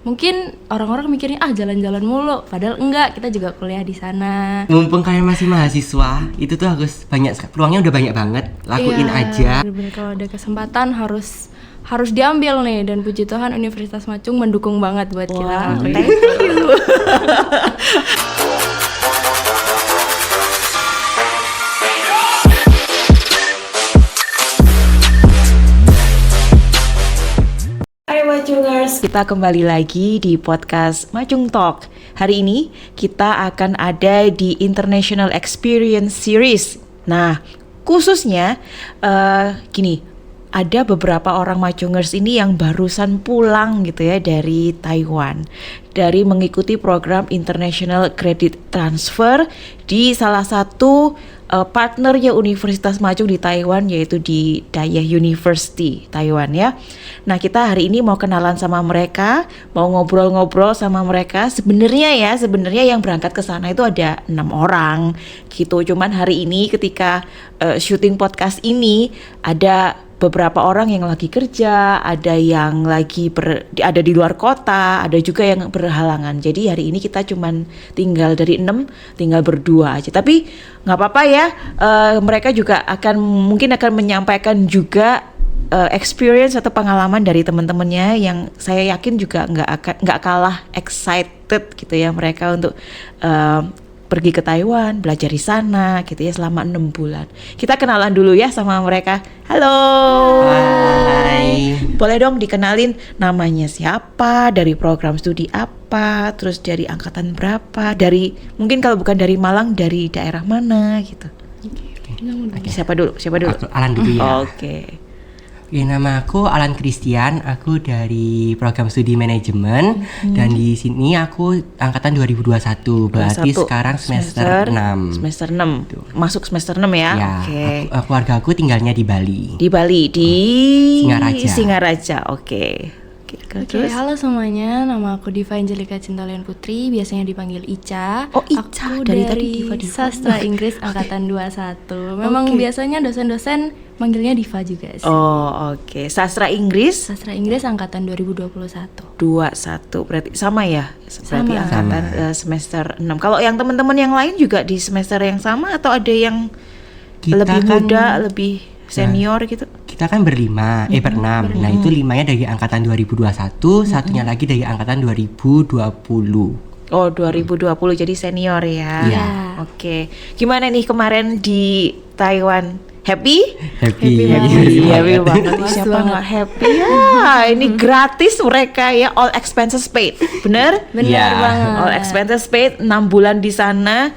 Mungkin orang-orang mikirnya jalan-jalan mulu, padahal enggak, kita juga kuliah di sana. Mumpung kalian masih mahasiswa, itu tuh harus banyak, peluangnya udah banyak banget, lakuin aja. Bener-bener kalau ada kesempatan harus diambil nih, dan puji Tuhan Universitas Macung mendukung banget buat kita. Thank you. Hai Macungers, kita kembali lagi di podcast Macung Talk. Hari ini kita akan ada di International Experience Series. Nah, khususnya gini, ada beberapa orang Macungers ini yang barusan pulang gitu ya dari Taiwan, dari mengikuti program International Credit Transfer di salah satu partnernya Universitas Macung di Taiwan, yaitu di Daya University Taiwan ya. Nah, kita hari ini mau kenalan sama mereka, mau ngobrol-ngobrol sama mereka. Sebenarnya yang berangkat ke sana itu ada 6 orang gitu. Cuman hari ini ketika syuting podcast ini ada beberapa orang yang lagi kerja, ada yang lagi ada di luar kota, ada juga yang berhalangan. Jadi hari ini kita cuman tinggal dari 6, tinggal berdua aja. Tapi nggak apa-apa ya, mereka juga mungkin akan menyampaikan juga experience atau pengalaman dari teman-temannya yang saya yakin juga nggak kalah excited gitu ya mereka untuk pergi ke Taiwan, belajar di sana gitu ya selama 6 bulan. Kita kenalan dulu ya sama mereka. Halo. Hai. Boleh dong dikenalin namanya siapa, dari program studi apa, terus dari angkatan berapa, dari mungkin kalau bukan dari Malang dari daerah mana gitu. Siapa dulu? Aku Alan dulu ya. Oke. Ya, nama aku Alan Christian, aku dari program studi manajemen dan di sini aku angkatan 2021, berarti sekarang semester 6. Semester 6. Masuk semester 6 ya? Ya, Oke. keluarga aku tinggalnya di Bali. Di Bali, di Singaraja. Oke. Oke, halo semuanya, nama aku Diva Angelika Cintalian Putri, biasanya dipanggil Ica. Oh, Ica. Aku Dari dari tadi Diva. Sastra Inggris angkatan 21. Memang biasanya dosen-dosen manggilnya Diva juga sih. Oh, oke. Sastra Inggris Sastra Inggris angkatan 2021. 21. Berarti sama ya? Berarti Sama. angkatan semester 6. Kalau yang teman-teman yang lain juga di semester yang sama atau ada yang lebih muda, lebih senior gitu? Kita kan berenam. Nah, itu 5-nya dari angkatan 2021, satunya lagi dari angkatan 2020. Oh, 2020 jadi senior ya. Iya. Oke. Gimana nih kemarin di Taiwan? Happy Happy banget. Siapa nggak happy ya? Ini gratis mereka ya, all expenses paid. Bener Iya. banget. All expenses paid, 6 bulan di sana,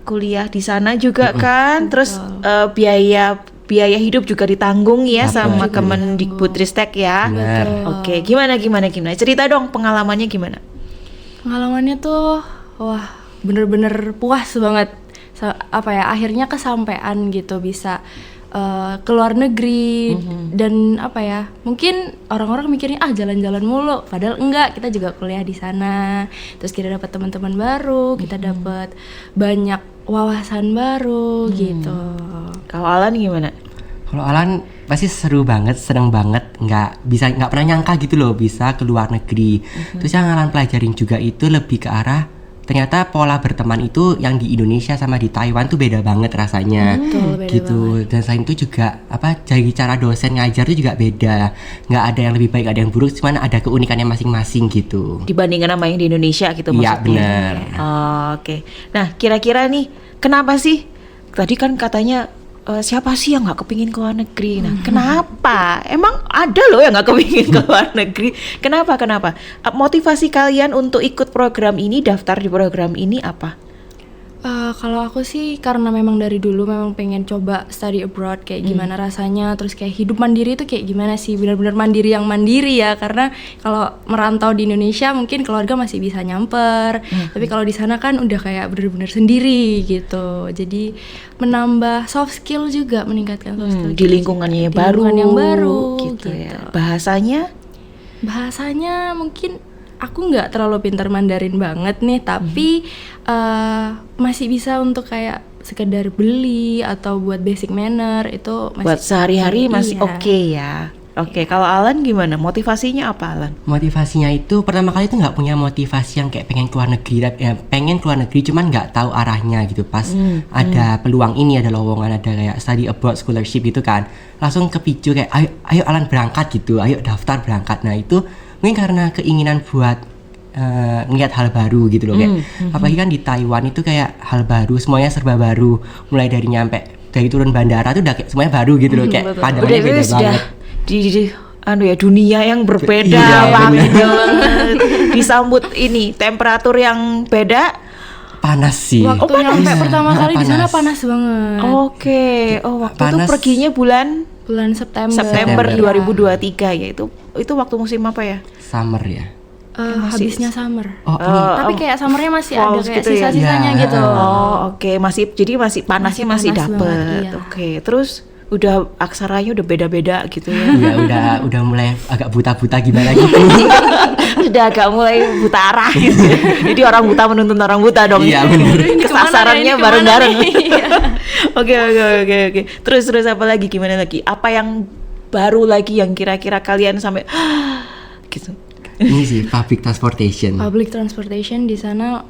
kuliah di sana juga kan. Terus biaya hidup juga ditanggung ya sama Kemendikbudristek ya. Bener. Oke, gimana? Cerita dong pengalamannya gimana? Pengalamannya tuh wah, bener-bener puas banget. Akhirnya kesampaian gitu, bisa ke luar negeri. Dan mungkin orang-orang mikirnya jalan-jalan mulu, padahal enggak, kita juga kuliah di sana. Terus kita dapat teman-teman baru, kita dapat banyak wawasan baru gitu. Kalau Alan gimana? Kalau Alan pasti seru banget, seneng banget, nggak pernah nyangka gitu loh bisa ke luar negeri. Terus yang Alan pelajarin juga itu lebih ke arah ternyata pola berteman itu yang di Indonesia sama di Taiwan tuh beda banget rasanya. Beda gitu banget. Dan selain itu juga dari cara dosen ngajar tuh juga beda, nggak ada yang lebih baik, ada yang buruk, cuman ada keunikannya masing-masing gitu Dibandingkan sama yang di Indonesia gitu iya maksudnya. bener. Oke. Nah, kira-kira nih kenapa sih tadi kan katanya siapa sih yang nggak kepingin ke luar negeri? Nah, kenapa? Emang ada loh yang nggak kepingin ke luar negeri. Kenapa? Motivasi kalian untuk ikut program ini, daftar di program ini apa? Kalau aku sih karena memang dari dulu memang pengen coba study abroad, kayak gimana rasanya, terus kayak hidup mandiri itu kayak gimana sih, benar-benar mandiri yang mandiri ya, karena kalau merantau di Indonesia mungkin keluarga masih bisa nyamper, tapi kalau di sana kan udah kayak benar-benar sendiri gitu, jadi menambah soft skill juga, meningkatkan soft skill Di lingkungannya juga. Lingkungan yang baru gitu ya. Bahasanya mungkin aku nggak terlalu pintar Mandarin banget nih, tapi masih bisa untuk kayak sekedar beli atau buat basic manner itu masih buat sehari-hari masih iya. oke ya. Oke, kalau Alan gimana? Motivasinya apa Alan? Motivasinya itu pertama kali itu nggak punya motivasi yang kayak pengen keluar negeri, ya pengen keluar negeri cuman nggak tahu arahnya gitu. Pas ada peluang ini, ada lowongan, ada kayak study abroad scholarship gitu kan, langsung kepicu kayak ayo Alan berangkat gitu, ayo daftar berangkat. Nah itu mungkin karena keinginan buat ngeliat hal baru gitu loh, kayak apalagi kan di Taiwan itu kayak hal baru, semuanya serba baru, mulai dari dari turun bandara tuh udah kayak semuanya baru gitu loh, kayak pandangannya beda banget. Di dunia yang berbeda Iya, banget. Disambut ini temperatur yang beda. Panas sih. Waktu nyampe pertama kali di sana panas banget. Oke. Oh, waktu itu Panas. perginya bulan September. 2023 ya. Itu waktu musim apa ya? Summer ya. Habisnya summer. Oh, ini Tapi kayak summernya masih ada falls kayak gitu ya? sisa-sisanya Ya, gitu. Oh, oke. Jadi masih panasnya masih panas dapet. banget, iya. Oke. Terus udah aksaranya udah beda-beda gitu ya. ya udah mulai agak buta-buta gimana gitu. Sudah agak mulai buta arah gitu. Jadi orang buta menuntun orang buta dong. Iya, bener. Ini kemana Kesasarannya nih, ini bareng-bareng. kemana nih? Iya. Oke. Terus apa lagi? Gimana lagi? Apa yang baru lagi yang kira-kira kalian sampai gitu? Ini sih public transportation. Public transportation di sana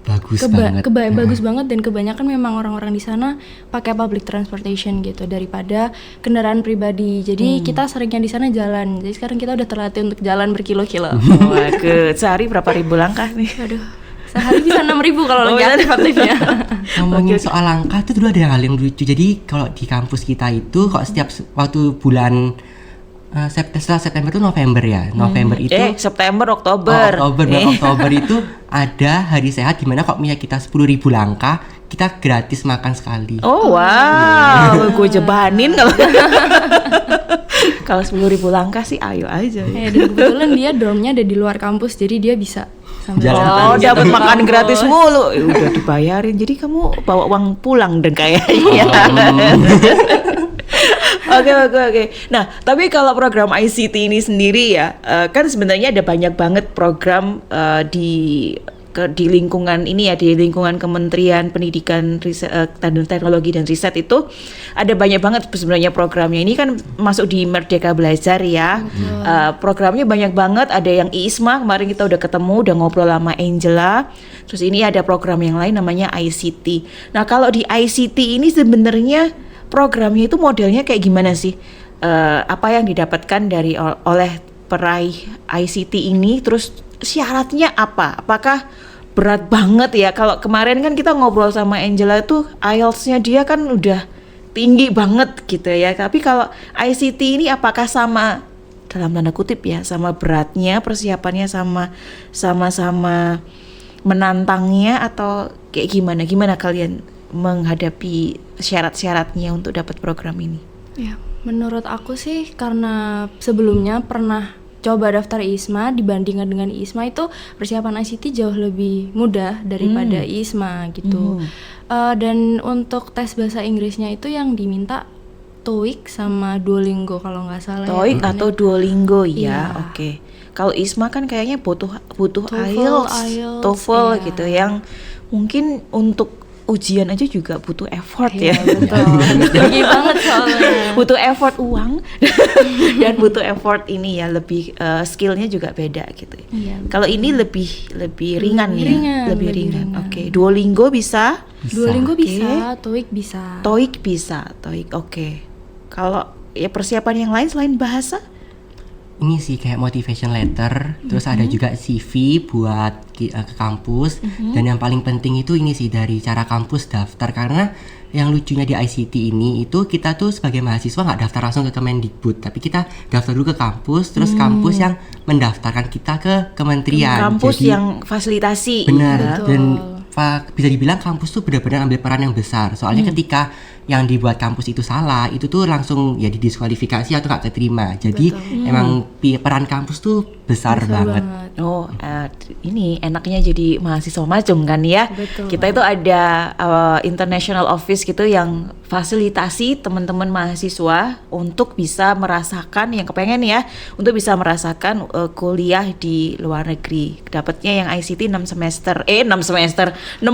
Bagus banget. bagus banget, dan kebanyakan memang orang-orang di sana pakai public transportation gitu daripada kendaraan pribadi. Jadi kita seringnya di sana jalan. Jadi sekarang kita udah terlatih untuk jalan berkilo-kilo. Wah, sehari berapa ribu langkah nih? Aduh, sehari bisa 6.000 kalau Oh, lagi aktif-aktifnya. Ngomongin soal langkah tuh dulu ada hal yang lucu. Jadi kalau di kampus kita itu kok setiap waktu bulan setelah September itu November ya. November itu September, Oktober. Oktober itu ada hari sehat di mana kok misalnya kita 10.000 langkah, kita gratis makan sekali. Oh wow, gue jebanin kalau 10.000 langkah sih ayo aja. Dan kebetulan dia dormnya ada di luar kampus, jadi dia bisa sampai Jalan. Oh, Gitu. dapat makan gratis mulu. Udah dibayarin. Jadi kamu bawa uang pulang dan kayaknya. Oke. Nah, tapi kalau program ICT ini sendiri ya, kan sebenarnya ada banyak banget program di lingkungan ini ya, di lingkungan Kementerian Pendidikan, Teknologi dan Riset itu ada banyak banget sebenarnya programnya. Ini kan masuk di Merdeka Belajar ya. Programnya banyak banget, ada yang ISMA, kemarin kita udah ketemu, udah ngobrol sama Angela. Terus ini ada program yang lain namanya ICT. Nah, kalau di ICT ini sebenarnya programnya itu modelnya kayak gimana sih? Apa yang didapatkan oleh peraih ICT ini, terus syaratnya apa? Apakah berat banget ya? Kalau kemarin kan kita ngobrol sama Angela tuh IELTS-nya dia kan udah tinggi banget gitu ya. Tapi kalau ICT ini apakah sama, dalam tanda kutip ya, sama beratnya, persiapannya sama-sama menantangnya, atau kayak gimana? Gimana kalian menghadapi syarat-syaratnya untuk dapat program ini? Ya, menurut aku sih karena sebelumnya pernah coba daftar ISMA, dibandingkan dengan ISMA itu persiapan ICT jauh lebih mudah daripada ISMA gitu. Dan untuk tes bahasa Inggrisnya itu yang diminta TOEIC sama Duolingo kalau nggak salah. TOEIC ya. atau Duolingo ya, Iya. oke. Kalau ISMA kan kayaknya butuh TOEFL, IELTS, IELTS, TOEFL iya. gitu, yang mungkin untuk ujian aja juga butuh effort ya. Betul. Tinggi banget soalnya. Butuh effort uang dan butuh effort ini ya, lebih skillnya juga beda gitu. Iya. Kalau ini lebih ringan ya, ringan, lebih lebih ringan. ringan. Oke, Duolingo bisa, Duolingo Oke. bisa, TOEIC bisa. TOEIC bisa, TOEIC oke. Kalau ya persiapan yang lain selain bahasa? Ini sih kayak motivation letter, terus ada juga CV buat ke kampus, dan yang paling penting itu ini sih dari cara kampus daftar, karena yang lucunya di ICT ini itu kita tuh sebagai mahasiswa nggak daftar langsung ke Kemendikbud, tapi kita daftar dulu ke kampus, terus kampus yang mendaftarkan kita ke kementerian. Kampus Jadi, yang fasilitasi. benar, Betul. dan bisa dibilang kampus tuh benar-benar ambil peran yang besar. Soalnya ketika yang dibuat kampus itu salah, itu tuh langsung ya didiskualifikasi atau nggak keterima. Jadi emang peran kampus tuh besar banget. Oh, ini enaknya jadi mahasiswa macam kan ya. Betul. Kita itu ada international office gitu yang fasilitasi teman-teman mahasiswa untuk bisa merasakan, yang kepengen ya, untuk bisa merasakan kuliah di luar negeri. Dapatnya yang ICT 6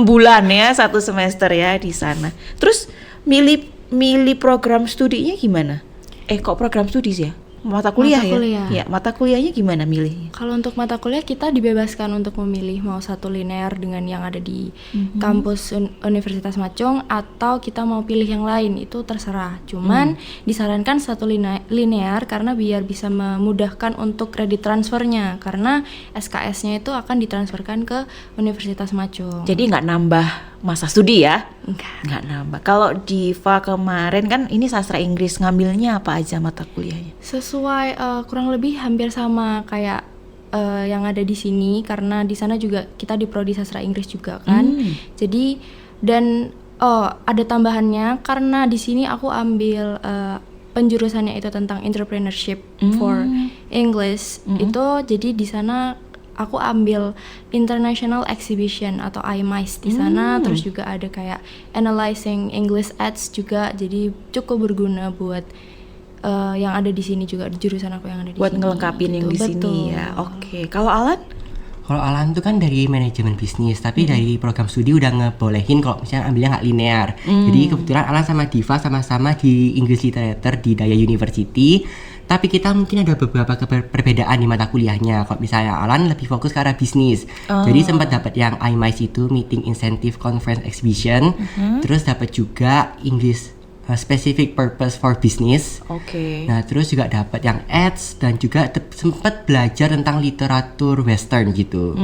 bulan ya, 1 semester ya di sana. Terus milih program studinya gimana? Kok program studi sih ya? Mata kuliah Mata ya? kuliah. Ya, mata kuliahnya gimana milihnya? Kalau untuk mata kuliah kita dibebaskan untuk memilih mau satu linear dengan yang ada di kampus Universitas Macung atau kita mau pilih yang lain, itu terserah. Cuman disarankan satu linear karena biar bisa memudahkan untuk kredit transfernya, karena SKS-nya itu akan ditransferkan ke Universitas Macung. Jadi nggak nambah masa studi ya? Enggak. Nggak nambah. Kalau Diva kemarin kan ini sastra Inggris, ngambilnya apa aja mata kuliahnya? Sesuai kurang lebih hampir sama kayak yang ada di sini, karena di sana juga kita di prodi sastra Inggris juga kan. Jadi dan ada tambahannya karena di sini aku ambil penjurusannya itu tentang entrepreneurship for English. Itu jadi di sana aku ambil International Exhibition atau IMICE di sana, terus juga ada kayak Analyzing English Ads juga, jadi cukup berguna buat yang ada di sini juga, jurusan aku yang ada di Buat sini. ngelengkapin yang di Betul. sini ya. Oke. Kalau Alan? Kalau Alan tuh kan dari manajemen bisnis, tapi dari program studi udah ngebolehin kalau misalnya ambilnya nggak linear. Jadi kebetulan Alan sama Diva sama-sama di English Literature di Daya University. Tapi kita mungkin ada beberapa perbedaan di mata kuliahnya. Kalau misalnya Alan lebih fokus ke arah bisnis. Jadi sempat dapat yang IMICE itu Meeting Incentive Conference Exhibition. Terus dapat juga English Specific Purpose for Business. Oke. Nah, terus juga dapat yang ads dan juga sempat belajar tentang literatur western gitu.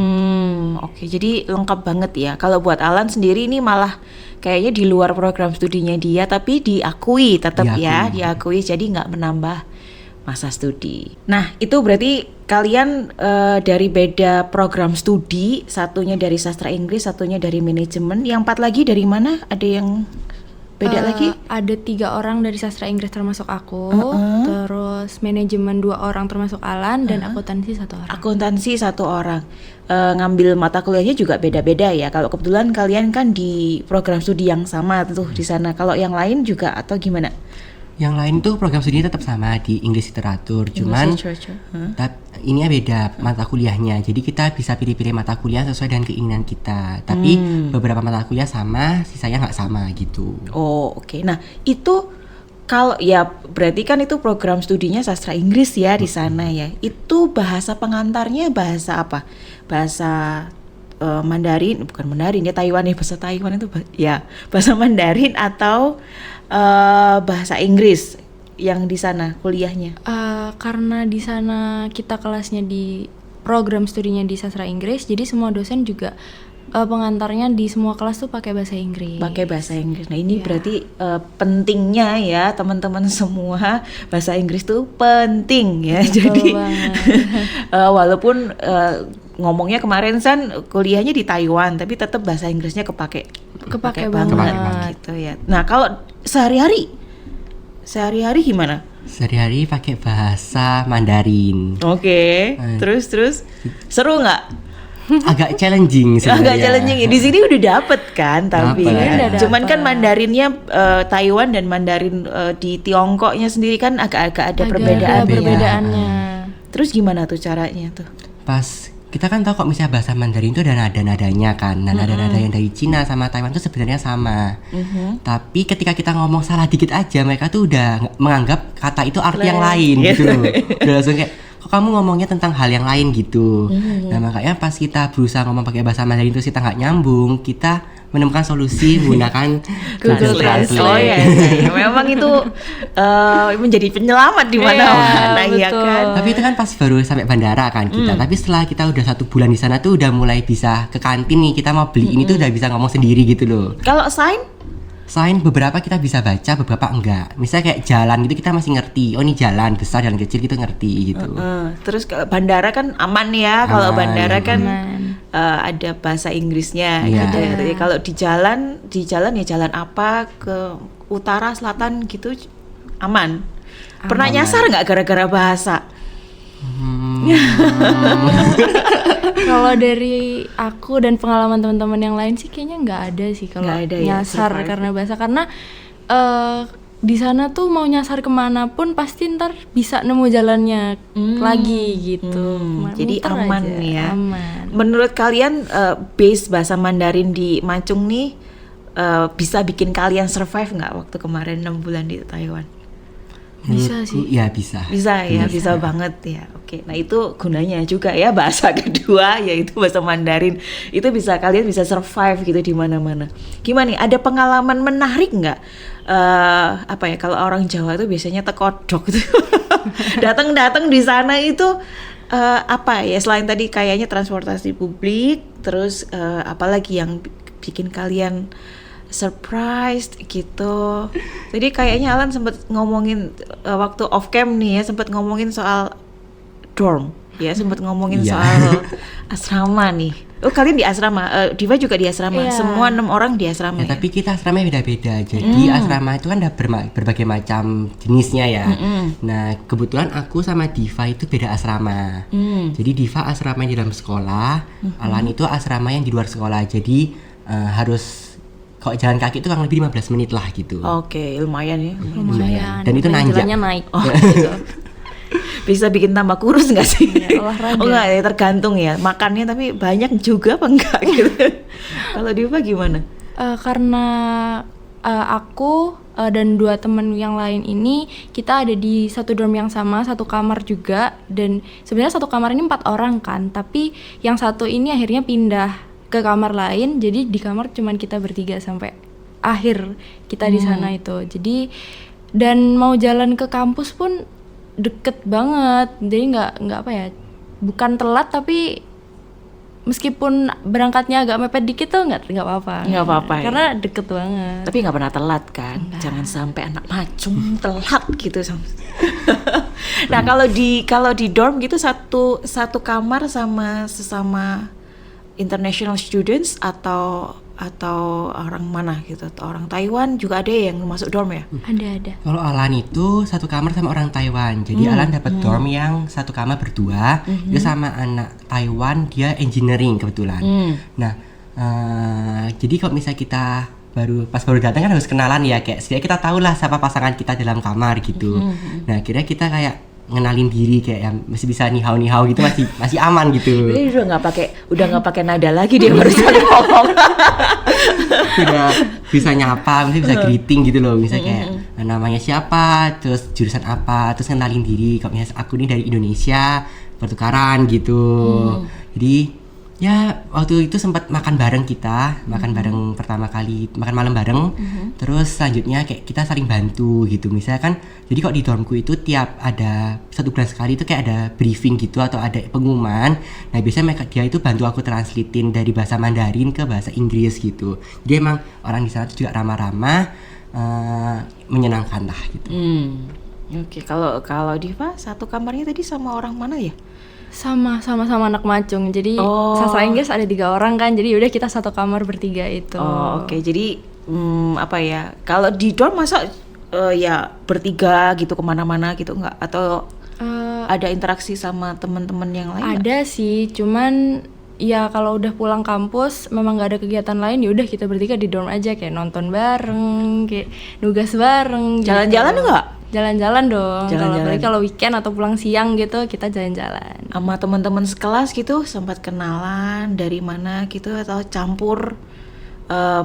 Oke. Jadi lengkap banget ya. Kalau buat Alan sendiri ini malah kayaknya di luar program studinya dia, tapi diakui tetap ya, diakui. Jadi nggak menambah masa studi. Nah, itu berarti kalian dari beda program studi, satunya dari sastra Inggris, satunya dari manajemen. Yang 4 lagi dari mana? Ada yang beda lagi? Ada 3 orang dari sastra Inggris termasuk aku, terus manajemen 2 orang termasuk Alan, dan akuntansi 1 orang. Akuntansi 1 orang. Ngambil mata kuliahnya juga beda-beda ya. Kalau kebetulan kalian kan di program studi yang sama tuh di sana. Kalau yang lain juga atau gimana? Yang lain tuh program studinya tetap sama di English Literatur, cuman ini beda mata kuliahnya. Jadi kita bisa pilih-pilih mata kuliah sesuai dengan keinginan kita. Tapi beberapa mata kuliah sama, sisanya nggak sama gitu. Oh, oke. Nah, itu kalau ya berarti kan itu program studinya sastra Inggris ya di sana ya. Itu bahasa pengantarnya bahasa apa? Bahasa Mandarin, bukan Mandarin ya, Taiwan ya, bahasa Taiwan itu ya bahasa Mandarin atau bahasa Inggris yang di sana kuliahnya? Karena di sana kita kelasnya di program studinya di sastra Inggris, jadi semua dosen juga pengantarnya di semua kelas tuh pakai bahasa Inggris. Pakai bahasa Inggris. Nah, ini berarti pentingnya ya teman-teman semua, bahasa Inggris tuh penting ya. Betul jadi banget. walaupun ngomongnya kemarin San kuliahnya di Taiwan, tapi tetap bahasa Inggrisnya kepake banget gitu ya. Nah, kalau sehari-hari gimana? Sehari-hari pakai bahasa Mandarin. Oke. Terus seru nggak? Agak challenging sebenarnya. Agak challenging ya. Di sini udah dapet kan, tapi Dapet. cuman kan Mandarinnya Taiwan dan Mandarin di Tiongkoknya sendiri kan agak ada perbedaannya. Terus gimana tuh caranya tuh? Pas kita kan tahu kok misalnya bahasa Mandarin itu ada nada-nadanya kan. Nah, nada-nada yang dari Cina sama Taiwan itu sebenarnya sama. Tapi ketika kita ngomong salah dikit aja, mereka tuh udah menganggap kata itu arti yang lain gitu loh. Udah langsung kayak, kok kamu ngomongnya tentang hal yang lain gitu. Nah, makanya pas kita berusaha ngomong pakai bahasa Mandarin terus kita nggak nyambung, kita menemukan solusi menggunakan Google Translate. Oh ya, memang itu menjadi penyelamat di mana-mana ya kan. Tapi itu kan pas baru sampai bandara kan kita. Tapi setelah kita udah 1 bulan di sana tuh udah mulai bisa ke kantin nih, kita mau beli ini tuh udah bisa ngomong sendiri gitu loh. Kalau sign? Sign beberapa kita bisa baca, beberapa enggak. Misalnya kayak jalan gitu kita masih ngerti. Oh ini jalan besar, jalan kecil gitu ngerti gitu. Terus ke bandara kan aman ya. Kalau bandara kan ada bahasa Inggrisnya gitu ya. Jadi kalau di jalan ya jalan apa ke utara, selatan gitu aman. Pernah nyasar nggak gara-gara bahasa? Kalau dari aku dan pengalaman teman-teman yang lain sih kayaknya nggak ada sih kalau nyasar ya, karena bahasa, karena di sana tuh mau nyasar kemana pun pasti ntar bisa nemu jalannya lagi gitu. Jadi aman aja. ya. Aman. Menurut kalian base bahasa Mandarin di Macung nih bisa bikin kalian survive nggak waktu kemarin 6 bulan di Taiwan? Bisa Menurutku, sih. ya bisa. Bisa ya, bisa banget ya. Oke, nah itu gunanya juga ya bahasa kedua yaitu bahasa Mandarin. Itu bisa kalian bisa survive gitu di mana-mana. Gimana nih? Ada pengalaman menarik nggak? Apa ya? Kalau orang Jawa itu biasanya tekodok gitu. Datang-datang di sana itu apa ya? Selain tadi kayaknya transportasi publik, terus apalagi yang bikin kalian surprised gitu. Jadi kayaknya Alan sempat ngomongin waktu off cam nih ya, sempat ngomongin soal dorm ya, sempat ngomongin Iya. soal asrama nih. Oh kalian di asrama, Diva juga di asrama. Iya. Semua 6 orang di asrama. Ya, Ya? tapi kita asrama beda-beda. Jadi asrama itu kan ada berbagai macam jenisnya ya. Nah, kebetulan aku sama Diva itu beda asrama. Jadi Diva asrama yang di dalam sekolah, Alan itu asrama yang di luar sekolah. Jadi harus kalau jalan kaki itu kurang lebih 15 menit lah gitu. Oke, lumayan ya. Lumayan. Dan itu nanjak. Jalannya naik. Oh, gitu. Bisa bikin tambah kurus nggak sih? Ya, olahraga. Oh nggak ya, tergantung ya. Makannya tapi banyak juga apa enggak gitu. Kalau Diva gimana? Karena aku dan 2 teman yang lain ini kita ada di satu dorm yang sama, satu kamar juga, dan sebenarnya satu kamar ini 4 orang kan, tapi yang satu ini akhirnya pindah ke kamar lain, jadi di kamar cuman kita bertiga sampai akhir kita di sana itu. Jadi dan mau jalan ke kampus pun deket banget, jadi nggak apa ya, bukan telat tapi meskipun berangkatnya agak mepet dikit tuh nggak apa-apa. Nggak apa-apa ya. Karena deket banget. Tapi nggak pernah telat kan? Jangan sampai anak macung telat gitu. Nah kalau di dorm gitu satu kamar sama sesama international students atau orang mana gitu, atau orang Taiwan juga ada yang masuk dorm ya? Ada. Kalau Alan itu satu kamar sama orang Taiwan. Jadi Alan dapat dorm yang satu kamar berdua. Dia sama anak Taiwan, dia engineering kebetulan. Nah, jadi kalau misalnya kita pas baru datang kan harus kenalan ya, kayak setidaknya kita tahu lah siapa pasangan kita dalam kamar gitu. Nah, kira kita kayak ngenalin diri kayak yang masih bisa nihau gitu, masih aman gitu. Jadi udah nggak pakai nada lagi dia baru ngomong. Udah bisa nyapa, misalnya bisa greeting gitu loh, misalnya kayak namanya siapa, terus jurusan apa, terus kenalin diri, kalau misalnya aku nih dari Indonesia, pertukaran gitu. Jadi ya waktu itu sempat makan bareng makan bareng pertama kali, makan malam bareng. Terus selanjutnya kayak kita saling bantu gitu, misalnya kan. Jadi kok di dormku itu tiap ada 1 bulan sekali itu kayak ada briefing gitu atau ada pengumuman. Nah biasanya dia itu bantu aku translatein dari bahasa Mandarin ke bahasa Inggris gitu. Jadi emang orang di sana tuh juga ramah-ramah, menyenangkan lah gitu. Oke, kalau Diva satu kamarnya tadi sama orang mana ya? Sama anak macung. Jadi sastra Inggris ada 3 orang kan. Jadi udah kita satu kamar bertiga itu. Oh, oke. Jadi apa ya? Kalau di dorm masa ya bertiga gitu kemana-mana gitu nggak? Atau ada interaksi sama teman-teman yang lain? Ada sih, cuman ya kalau udah pulang kampus memang nggak ada kegiatan lain, ya udah kita bertiga di dorm aja, kayak nonton bareng, kayak nugas bareng. Jalan-jalan gitu. nggak? Jalan-jalan dong. Jalan-jalan. Apalagi kalau weekend atau pulang siang gitu kita jalan-jalan. Sama teman-teman sekelas gitu sempat kenalan dari mana gitu atau campur?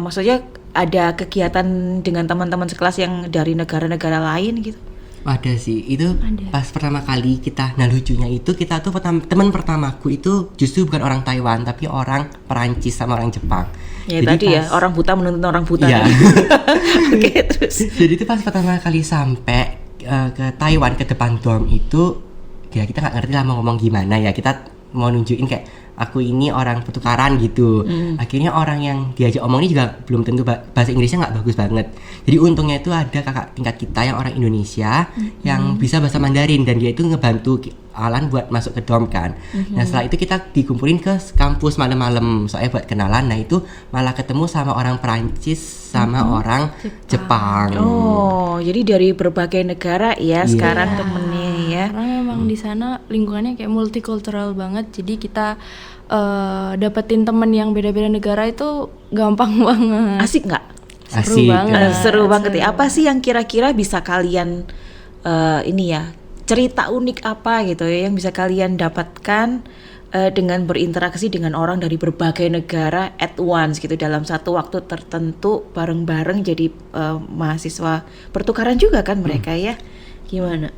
Maksudnya ada kegiatan dengan teman-teman sekelas yang dari negara-negara lain gitu? Ada sih, itu pas pertama kali kita, nah lucunya itu kita tuh teman pertamaku itu justru bukan orang Taiwan tapi orang Perancis sama orang Jepang. Ya jadi tadi ya orang buta menuntut orang buta. Iya. Oke, terus. Jadi itu pas pertama kali sampai ke Taiwan, ke depan dorm itu ya kita nggak ngerti lah mau ngomong gimana ya, kita mau nunjukin kayak aku ini orang pertukaran gitu. Akhirnya orang yang diajak omong ini juga belum tentu bahasa Inggrisnya nggak bagus banget. Jadi untungnya itu ada kakak tingkat kita yang orang Indonesia yang bisa bahasa Mandarin, dan dia itu ngebantu Alan buat masuk ke dorm kan. Nah setelah itu kita dikumpulin ke kampus malam-malam soalnya buat kenalan. Nah itu malah ketemu sama orang Perancis sama orang Jepang. Oh, jadi dari berbagai negara ya sekarang temennya ya. Karena memang di sana lingkungannya kayak multicultural banget, jadi kita dapetin temen yang beda-beda negara itu gampang banget. Asik nggak? Asik. Seru banget ya. Apa sih yang kira-kira bisa kalian ini ya, cerita unik apa gitu ya yang bisa kalian dapatkan dengan berinteraksi dengan orang dari berbagai negara at once gitu dalam satu waktu tertentu bareng-bareng, jadi mahasiswa pertukaran juga kan mereka ya. Gimana?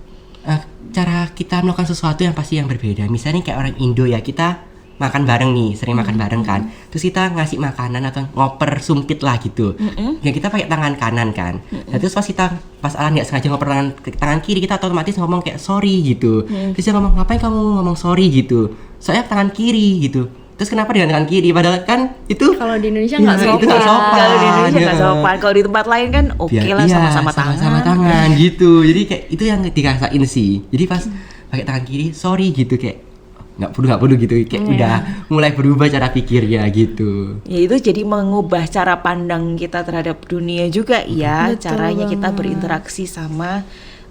Cara kita melakukan sesuatu yang pasti yang berbeda. Misalnya kayak orang Indo ya, kita makan bareng nih, sering makan bareng kan. Terus kita ngasih makanan atau ngoper sumpit lah gitu. Ya kita pakai tangan kanan kan. Nah, terus pas Alan nggak sengaja ngoper tangan kiri, kita otomatis ngomong kayak sorry gitu. Terus dia ngomong, ngapain kamu ngomong sorry gitu? Soalnya tangan kiri gitu. Terus kenapa dengan tangan kiri? Padahal kan itu Kalau di Indonesia nggak itu sopan. nggak sopan. Kalau di Indonesia nggak Ya. sopan. Kalau di tempat lain kan oke lah, sama-sama sama tangan gitu. Jadi kayak itu yang dirasain sih. Jadi pas pakai tangan kiri sorry gitu, kayak nggak perlu gitu, kayak udah mulai berubah cara pikirnya gitu. Ya itu jadi mengubah cara pandang kita terhadap dunia juga ya. Betul Caranya kita banget. berinteraksi sama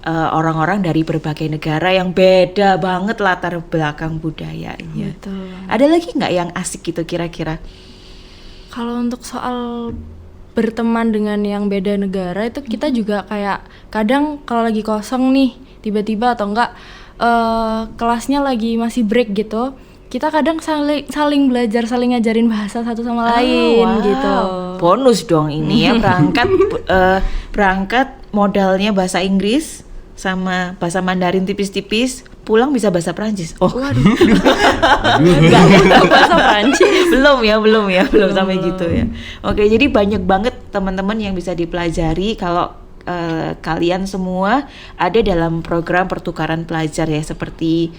orang-orang dari berbagai negara yang beda banget latar belakang budayanya. Betul. Ada lagi nggak yang asik gitu kira-kira? Kalau untuk soal berteman dengan yang beda negara itu kita juga kayak kadang kalau lagi kosong nih tiba-tiba atau enggak kelasnya lagi masih break gitu, kita kadang saling belajar, saling ngajarin bahasa satu sama lain wow. gitu. Bonus dong ini ya, berangkat modalnya bahasa Inggris sama bahasa Mandarin tipis-tipis, pulang bisa bahasa Prancis. Oh, Waduh. Enggak bahasa Prancis. belum sampai gitu ya. Oke, jadi banyak banget teman-teman yang bisa dipelajari kalau kalian semua ada dalam program pertukaran pelajar ya, seperti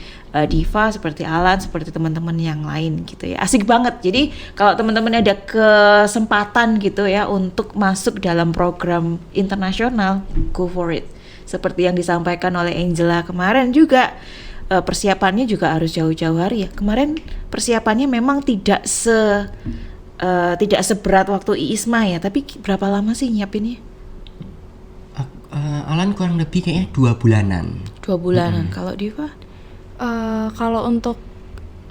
Diva, seperti Alan, seperti teman-teman yang lain gitu ya. Asik banget. Jadi kalau teman-teman ada kesempatan gitu ya untuk masuk dalam program internasional, go for it. Seperti yang disampaikan oleh Angela kemarin juga, persiapannya juga harus jauh-jauh hari ya. Kemarin persiapannya memang tidak seberat waktu IISMA ya, tapi berapa lama sih nyiapinnya? Alan kurang lebih kayaknya 2 bulanan. 2 bulanan. Kalau Diva? Kalau untuk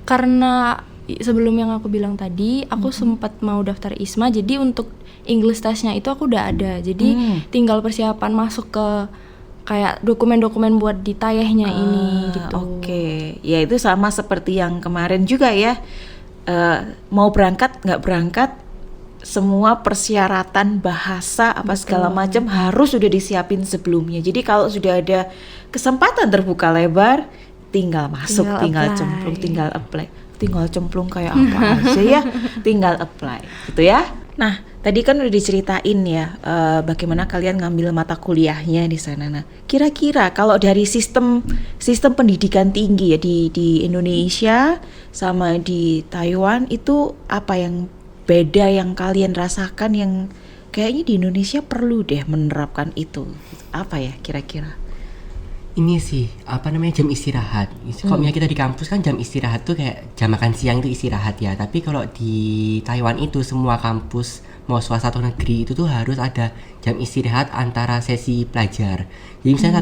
karena sebelum yang aku bilang tadi, aku sempat mau daftar ISMA, jadi untuk English testnya itu aku udah ada. Jadi tinggal persiapan masuk ke kayak dokumen-dokumen buat ditayehnya ini gitu. Oke, ya itu sama seperti yang kemarin juga ya. Mau berangkat nggak berangkat, semua persyaratan bahasa apa segala macam harus sudah disiapin sebelumnya. Jadi kalau sudah ada kesempatan terbuka lebar, tinggal masuk, tinggal cemplung kayak apa aja ya, tinggal apply gitu ya. Nah, tadi kan udah diceritain ya bagaimana kalian ngambil mata kuliahnya di sana. Nah, kira-kira kalau dari sistem pendidikan tinggi ya di Indonesia sama di Taiwan, itu apa yang beda yang kalian rasakan yang kayaknya di Indonesia perlu deh menerapkan itu? Apa ya kira-kira? Ini sih jam istirahat. Kalau misalnya kita di kampus kan jam istirahat tuh kayak jam makan siang itu istirahat ya. Tapi kalau di Taiwan itu semua kampus mau swasta atau negeri itu tuh harus ada jam istirahat antara sesi pelajar. Jadi misalnya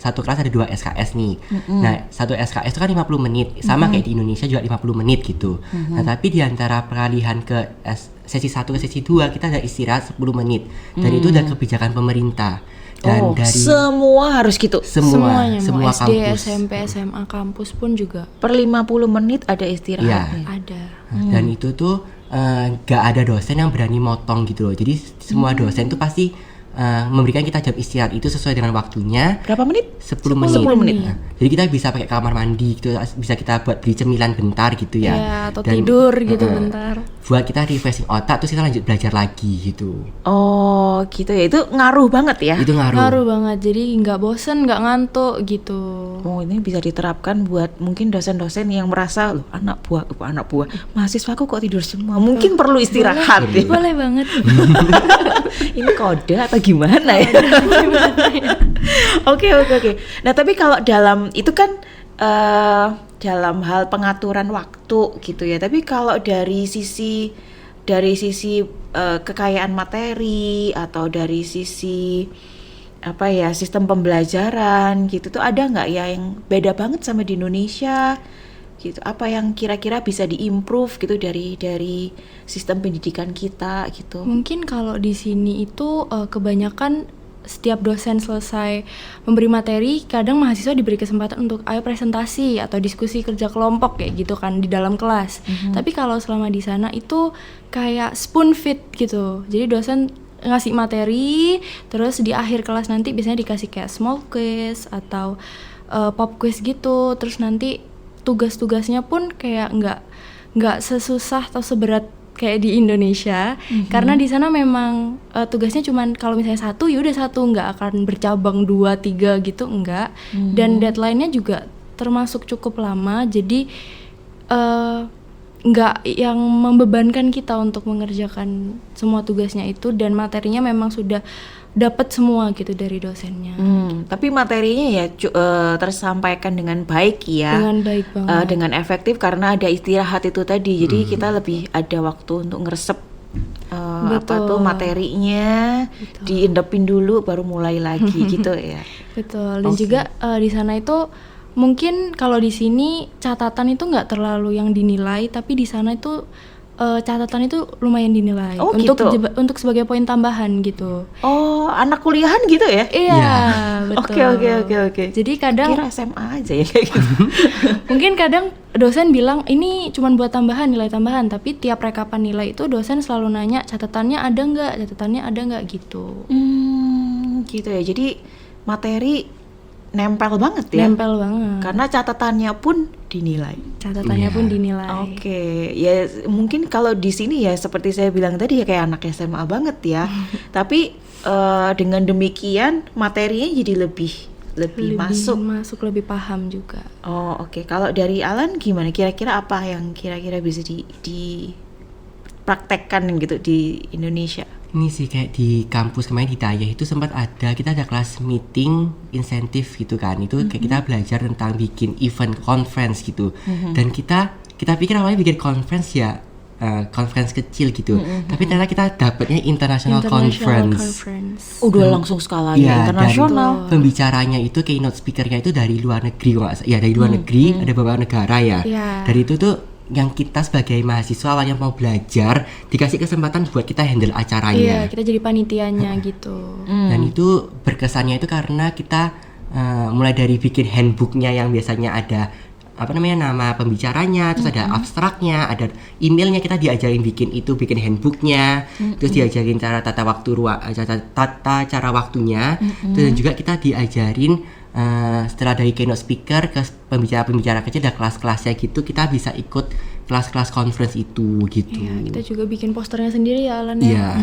satu kelas ada 2 SKS nih. Nah, satu SKS itu kan 50 menit. Sama kayak di Indonesia juga 50 menit gitu. Nah, tapi di antara peralihan ke sesi 1 ke sesi 2 kita ada istirahat 10 menit. Dan itu udah kebijakan pemerintah. Dan dari semua harus gitu. Semuanya, semua mau SD, kampus. SMP, SMA, kampus pun juga Per 50 menit ada istirahatnya. ada. Dan itu tuh gak ada dosen yang berani motong gitu loh. Jadi semua dosen tuh pasti memberikan kita jam istirahat itu sesuai dengan waktunya. Berapa menit? 10 menit. 10 menit. Nah, jadi kita bisa pakai kamar mandi gitu, bisa kita buat beli cemilan bentar gitu ya. Ya, atau tidur gitu bentar. Buat kita refreshing otak, terus kita lanjut belajar lagi gitu. Oh gitu ya, itu ngaruh banget ya. Itu ngaruh. Ngaruh banget, jadi nggak bosen, nggak ngantuk gitu. Oh, ini bisa diterapkan buat mungkin dosen-dosen yang merasa loh anak buah mahasiswaku kok tidur semua, mungkin perlu istirahat ya. Boleh banget. Ini kode atau gimana ya? Oke. Nah, tapi kalau dalam itu kan dalam hal pengaturan waktu gitu ya. Tapi kalau dari sisi kekayaan materi atau dari sisi sistem pembelajaran gitu tuh ada nggak ya yang beda banget sama di Indonesia gitu? Apa yang kira-kira bisa diimprove gitu dari sistem pendidikan kita gitu? Mungkin kalau di sini itu kebanyakan setiap dosen selesai memberi materi, kadang mahasiswa diberi kesempatan untuk ayo presentasi atau diskusi kerja kelompok kayak gitu kan di dalam kelas. Tapi kalau selama di sana itu kayak spoon feed gitu. Jadi dosen ngasih materi, terus di akhir kelas nanti biasanya dikasih kayak small quiz atau pop quiz gitu. Terus nanti tugas-tugasnya pun kayak nggak sesusah atau seberat kayak di Indonesia, karena di sana memang tugasnya cuman kalau misalnya satu ya udah satu, nggak akan bercabang 2, 3 gitu, enggak. Dan deadline-nya juga termasuk cukup lama, jadi nggak yang membebankan kita untuk mengerjakan semua tugasnya itu, dan materinya memang sudah dapat semua gitu dari dosennya. Tapi materinya ya tersampaikan dengan baik ya. Dengan baik banget. Dengan efektif karena ada istirahat itu tadi. Jadi kita lebih ada waktu untuk ngeresep apa tuh materinya, diendapin dulu baru mulai lagi gitu ya. Betul. Dan juga di sana itu mungkin kalau di sini catatan itu nggak terlalu yang dinilai, tapi di sana itu catatan itu lumayan dinilai untuk sebagai poin tambahan gitu. Oh, anak kuliahan gitu ya? Iya, betul. Oke. Jadi kadang kira SMA aja ya kayak gitu. mungkin kadang dosen bilang ini cuma buat tambahan, nilai tambahan, tapi tiap rekapan nilai itu dosen selalu nanya catatannya ada nggak gitu. Gitu ya. Jadi materi nempel banget ya. Nempel banget. Karena catatannya pun dinilai. Catatannya pun dinilai. Oke, ya mungkin kalau di sini ya seperti saya bilang tadi ya kayak anak SMA banget ya. Tapi dengan demikian materinya jadi lebih masuk, lebih paham juga. Oh oke. Kalau dari Alan gimana? Kira-kira apa yang kira-kira bisa dipraktekkan gitu di Indonesia? Ini sih kayak di kampus kemarin di Tayah itu sempat kita ada kelas meeting insentif gitu kan. Itu kayak kita belajar tentang bikin event conference gitu. Dan kita pikir awalnya bikin conference ya conference kecil gitu. Tapi ternyata kita dapatnya international conference. Udah langsung skalanya internasional. Dan pembicaranya itu keynote speakernya itu dari luar negeri dari luar negeri, ada beberapa negara ya. Dari itu tuh yang kita sebagai mahasiswa yang mau belajar dikasih kesempatan buat kita handle acaranya. Iya, kita jadi panitianya gitu. Dan itu berkesannya itu karena kita mulai dari bikin handbooknya yang biasanya ada nama pembicaranya, terus ada abstraknya, ada emailnya, kita diajarin bikin handbooknya, terus diajarin cara tata cara waktunya, dan juga kita diajarin setelah dari keynote speaker ke pembicara kecil ada kelas-kelasnya gitu, kita bisa ikut kelas-kelas conference itu gitu. Iya, kita juga bikin posternya sendiri ya Alan ya.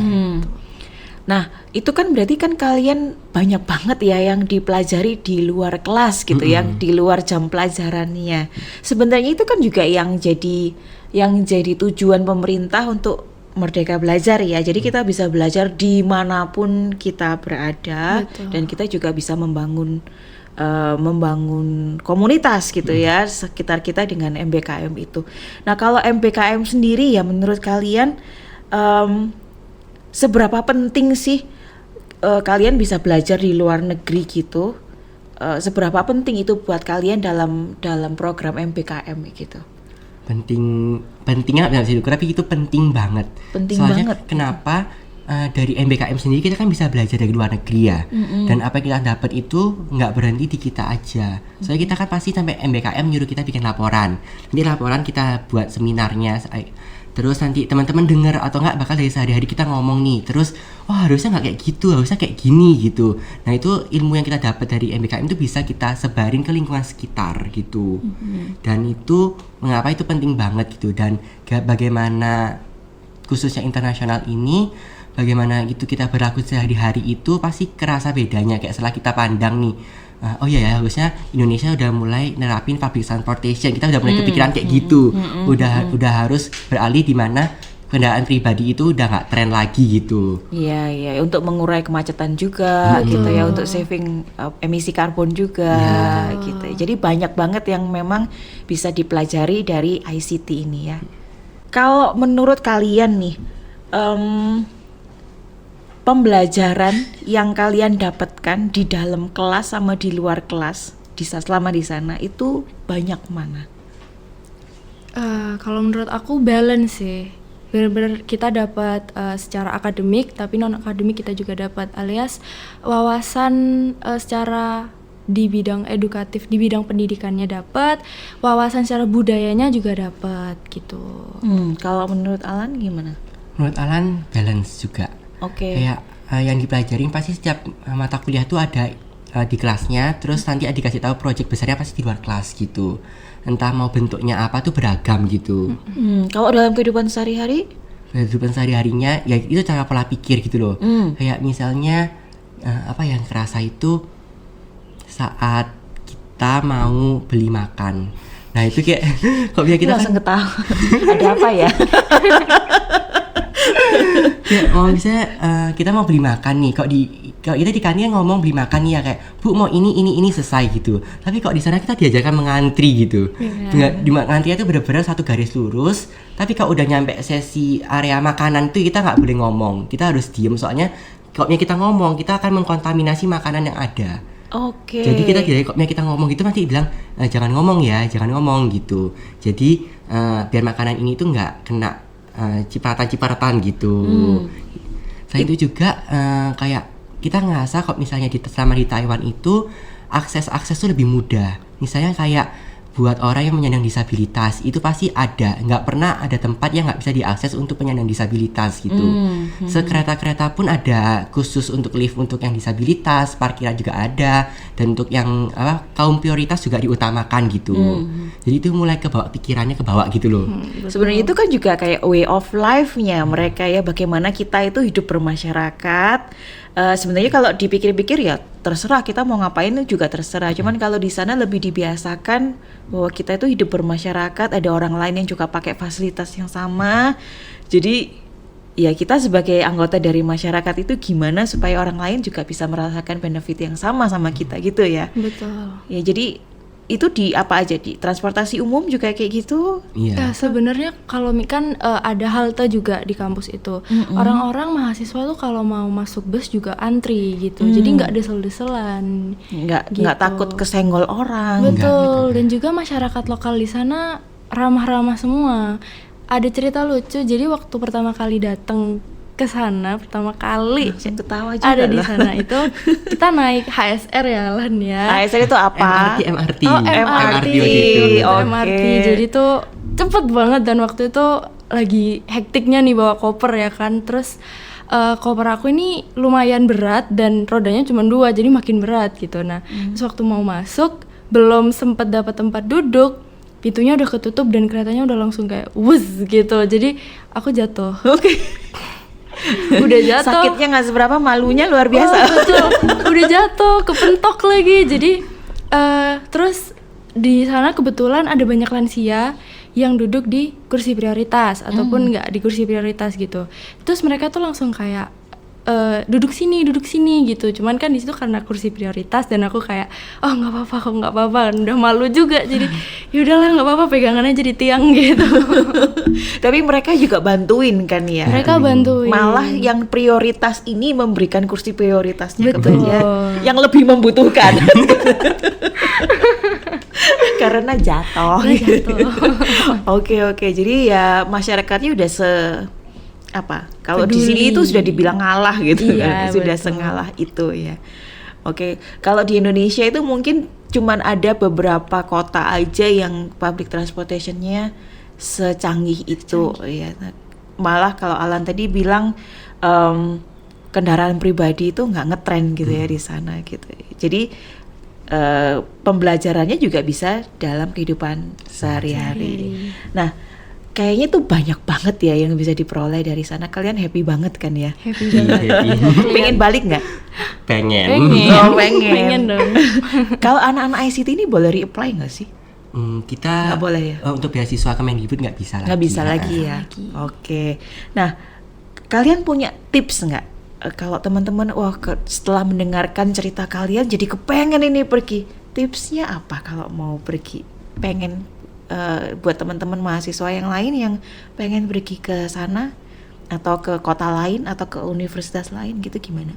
Nah, itu kan berarti kan kalian banyak banget ya yang dipelajari di luar kelas gitu ya, di luar jam pelajarannya. Sebenarnya itu kan juga yang jadi tujuan pemerintah untuk Merdeka Belajar ya. Jadi kita bisa belajar dimanapun kita berada. Betul. Dan kita juga bisa membangun komunitas gitu ya sekitar kita dengan MBKM itu. Nah, kalau MBKM sendiri ya menurut kalian seberapa penting sih kalian bisa belajar di luar negeri gitu? Seberapa penting itu buat kalian dalam program MBKM gitu? Pentingnya nggak bisa diukur, tapi itu penting banget. Soalnya banget. Kenapa? Dari MBKM sendiri kita kan bisa belajar dari luar negeri ya. Dan apa yang kita dapat itu nggak berhenti di kita aja. Soalnya kita kan pasti sampai MBKM nyuruh kita bikin laporan. Nanti laporan kita buat seminarnya. Terus nanti teman-teman dengar atau nggak bakal dari sehari-hari kita ngomong nih. Terus harusnya nggak kayak gitu, harusnya kayak gini gitu. Nah itu ilmu yang kita dapat dari MBKM itu bisa kita sebarin ke lingkungan sekitar gitu. Dan itu mengapa itu penting banget gitu. Dan bagaimana khususnya internasional ini, bagaimana gitu kita berlaku sehari-hari itu pasti kerasa bedanya. Kayak setelah kita pandang nih, harusnya Indonesia udah mulai nerapin public transportation, kita udah mulai kepikiran kayak gitu. Udah harus beralih di mana kendaraan pribadi itu udah nggak tren lagi gitu. Iya, untuk mengurai kemacetan juga gitu ya, untuk saving emisi karbon juga gitu. Jadi banyak banget yang memang bisa dipelajari dari ICT ini ya. Kalau menurut kalian nih, pembelajaran yang kalian dapatkan di dalam kelas sama di luar kelas selama di sana itu banyak mana? Kalau menurut aku balance sih. Benar-benar kita dapat secara akademik, tapi non akademik kita juga dapat, alias wawasan secara di bidang edukatif, di bidang pendidikannya dapat, wawasan secara budayanya juga dapat gitu. Kalau menurut Alan gimana? Menurut Alan balance juga. Oke. Kayak yang dipelajarin pasti setiap mata kuliah tuh ada di kelasnya, terus nanti dikasih tahu project besarnya pasti di luar kelas gitu. Entah mau bentuknya apa tuh beragam gitu. Kalau dalam kehidupan sehari-hari? Kehidupan sehari-harinya ya itu cara pola pikir gitu loh. Kayak misalnya apa yang kerasa itu saat kita mau beli makan. Nah itu kayak kok biar kita langsung ketawa. Ada apa ya? Ya, misalnya kita mau beli makan nih, kalau kita di kantin ngomong beli makan nih ya kayak Bu mau ini selesai gitu. Tapi kok di sana kita diajarkan mengantri gitu. Di ngantrinya itu benar-benar satu garis lurus. Tapi kalau udah nyampe sesi area makanan tuh kita nggak boleh ngomong. Kita harus diem soalnya kalau kita ngomong kita akan mengkontaminasi makanan yang ada. Oke. Jadi kalau kita ngomong gitu nanti bilang jangan ngomong gitu. Jadi biar makanan ini tuh nggak kena cipratan gitu. Selain itu juga kayak kita ngerasa kok misalnya selama di Taiwan itu akses tuh lebih mudah. Misalnya kayak buat orang yang menyandang disabilitas itu pasti ada, nggak pernah ada tempat yang nggak bisa diakses untuk penyandang disabilitas gitu. Sekereta-kereta pun ada khusus untuk lift untuk yang disabilitas, parkiran juga ada, dan untuk yang kaum prioritas juga diutamakan gitu. Jadi itu mulai pikirannya ke bawah gitu loh. Sebenarnya itu kan juga kayak way of life-nya mereka ya, bagaimana kita itu hidup bermasyarakat. Sebenarnya kalau dipikir-pikir ya terserah kita mau ngapain itu juga terserah. Cuman kalau di sana lebih dibiasakan bahwa kita itu hidup bermasyarakat, ada orang lain yang juga pakai fasilitas yang sama. Jadi ya kita sebagai anggota dari masyarakat itu gimana supaya orang lain juga bisa merasakan benefit yang sama kita gitu ya. Betul. Ya jadi itu di apa aja, di transportasi umum juga kayak gitu? Iya. Sebenarnya kalau kan ada halte juga di kampus itu. Orang-orang mahasiswa tuh kalau mau masuk bus juga antri gitu. Jadi nggak desel-deselan. Nggak takut kesenggol orang. Betul. Dan juga masyarakat lokal di sana ramah-ramah semua. Ada cerita lucu. Jadi waktu pertama kali datang ke sana ketawa juga ada di sana itu kita naik HSR ya Lan ya. HSR itu apa? MRT. Oh, MRT. Oke. MRT. Jadi tuh cepet banget dan waktu itu lagi hektiknya nih bawa koper ya kan. Terus koper aku ini lumayan berat dan rodanya cuma 2 jadi makin berat gitu. Nah, terus waktu mau masuk belum sempet dapat tempat duduk, pintunya udah ketutup dan keretanya udah langsung kayak wuz gitu. Jadi aku jatuh. Oke. Udah jatuh. Sakitnya nggak seberapa, malunya luar biasa. Betul. Udah jatuh, kepentok lagi. Jadi terus di sana kebetulan ada banyak lansia yang duduk di kursi prioritas ataupun nggak di kursi prioritas gitu. Terus mereka tuh langsung kayak duduk sini gitu. Cuman kan di situ karena kursi prioritas dan aku kayak nggak apa-apa, udah malu juga. Jadi yaudahlah nggak apa-apa, pegangan aja di tiang gitu. Tapi mereka juga bantuin kan ya. Mereka bantuin. Malah yang prioritas ini memberikan kursi prioritasnya Betul. kepada yang lebih membutuhkan. Karena jatuh. Oke. Jadi ya masyarakatnya udah kalau di sini itu sudah dibilang ngalah gitu kan. Sudah sengalah itu ya. Oke, kalau di Indonesia itu mungkin cuman ada beberapa kota aja yang public transportation-nya secanggih itu ya. Malah kalau Alan tadi bilang kendaraan pribadi itu nggak ngetren gitu ya di sana gitu. Jadi pembelajarannya juga bisa dalam kehidupan sehari-hari. Nah, kayaknya tuh banyak banget ya yang bisa diperoleh dari sana. Kalian happy banget kan ya? Happy banget. Pengen balik nggak? Pengen. Oh, pengen dong. Kalau anak-anak ICT ini boleh reapply nggak sih? Kita nggak boleh ya? Untuk beasiswa Kemendikbud nggak bisa lagi. Nggak bisa lagi ya? Oke. Nah, kalian punya tips nggak? Kalau teman-teman setelah mendengarkan cerita kalian jadi kepengen ini pergi, tipsnya apa kalau mau pergi? Pengen buat teman-teman mahasiswa yang lain yang pengen pergi ke sana atau ke kota lain atau ke universitas lain gitu, gimana?